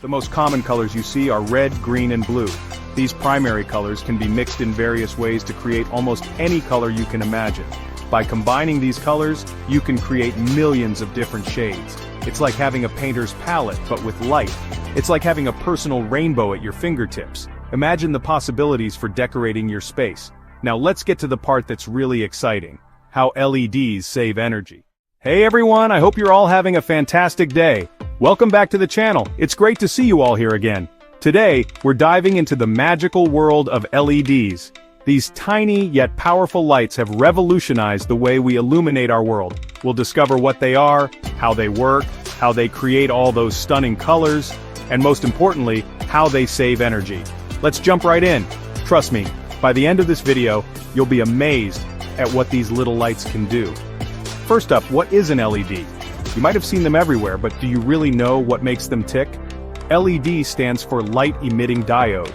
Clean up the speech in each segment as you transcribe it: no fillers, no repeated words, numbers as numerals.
The most common colors you see are red, green, and blue. These primary colors can be mixed in various ways to create almost any color you can imagine. By combining these colors, you can create millions of different shades. It's like having a painter's palette, but with light. It's like having a personal rainbow at your fingertips. Imagine the possibilities for decorating your space. Now let's get to the part that's really exciting: how LEDs save energy. Hey everyone, I hope you're all having a fantastic day. Welcome back to the channel. It's great to see you all here again. Today, we're diving into the magical world of LEDs. These tiny yet powerful lights have revolutionized the way we illuminate our world. We'll discover what they are, how they work, how they create all those stunning colors, and most importantly, how they save energy. Let's jump right in. Trust me, by the end of this video, you'll be amazed at what these little lights can do. First up, what is an LED? You might have seen them everywhere, but do you really know what makes them tick? LED stands for light-emitting diode.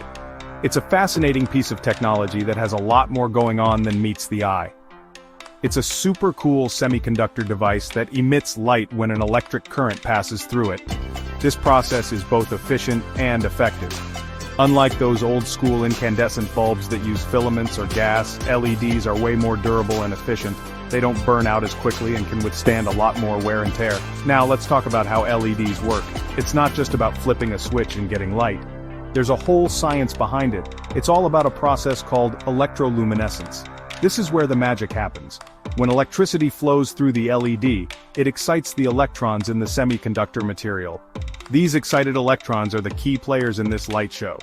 It's a fascinating piece of technology that has a lot more going on than meets the eye. It's a super cool semiconductor device that emits light when an electric current passes through it. This process is both efficient and effective. Unlike those old-school incandescent bulbs that use filaments or gas, LEDs are way more durable and efficient. They don't burn out as quickly and can withstand a lot more wear and tear. Now let's talk about how LEDs work. It's not just about flipping a switch and getting light. There's a whole science behind it. It's all about a process called electroluminescence. This is where the magic happens. When electricity flows through the LED, it excites the electrons in the semiconductor material. These excited electrons are the key players in this light show.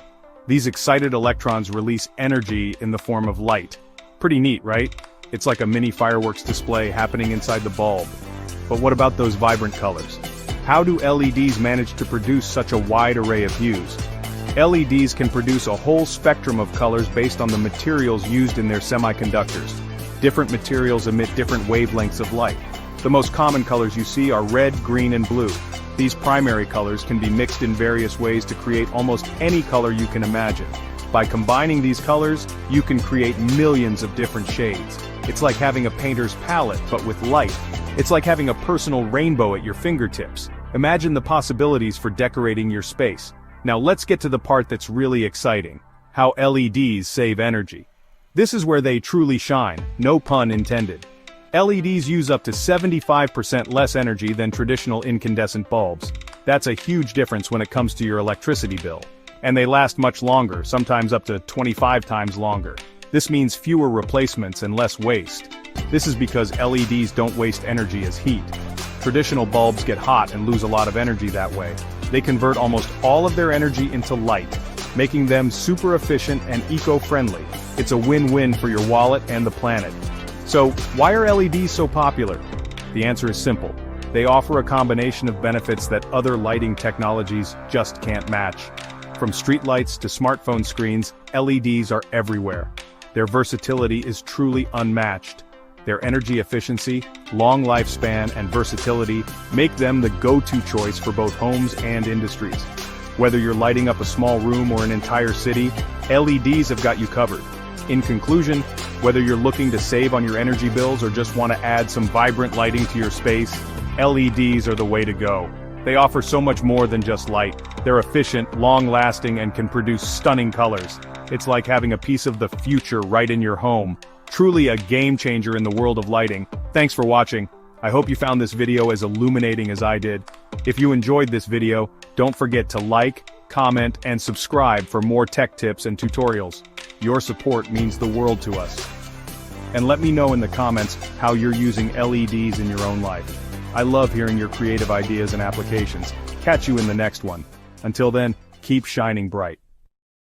These excited electrons release energy in the form of light. Pretty neat, right? It's like a mini fireworks display happening inside the bulb. But what about those vibrant colors? How do LEDs manage to produce such a wide array of hues? LEDs can produce a whole spectrum of colors based on the materials used in their semiconductors. Different materials emit different wavelengths of light. The most common colors you see are red, green, and blue. These primary colors can be mixed in various ways to create almost any color you can imagine. By combining these colors, you can create millions of different shades. It's like having a painter's palette, but with light. It's like having a personal rainbow at your fingertips. Imagine the possibilities for decorating your space. Now let's get to the part that's really exciting: how LEDs save energy. This is where they truly shine, no pun intended. LEDs use up to 75% less energy than traditional incandescent bulbs. That's a huge difference when it comes to your electricity bill. And they last much longer, sometimes up to 25 times longer. This means fewer replacements and less waste. This is because LEDs don't waste energy as heat. Traditional bulbs get hot and lose a lot of energy that way. They convert almost all of their energy into light, making them super efficient and eco-friendly. It's a win-win for your wallet and the planet. So, why are LEDs so popular? The answer is simple. They offer a combination of benefits that other lighting technologies just can't match. From streetlights to smartphone screens, LEDs are everywhere. Their versatility is truly unmatched. Their energy efficiency, long lifespan, and versatility make them the go-to choice for both homes and industries. Whether you're lighting up a small room or an entire city, LEDs have got you covered. In conclusion, whether you're looking to save on your energy bills or just want to add some vibrant lighting to your space, LEDs are the way to go. They offer so much more than just light. They're efficient, long-lasting, and can produce stunning colors. It's like having a piece of the future right in your home. Truly a game changer in the world of lighting. Thanks for watching. I hope you found this video as illuminating as I did. If you enjoyed this video, don't forget to like, comment, and subscribe for more tech tips and tutorials. Your support means the world to us. And let me know in the comments how you're using LEDs in your own life. I love hearing your creative ideas and applications. Catch you in the next one. Until then, keep shining bright.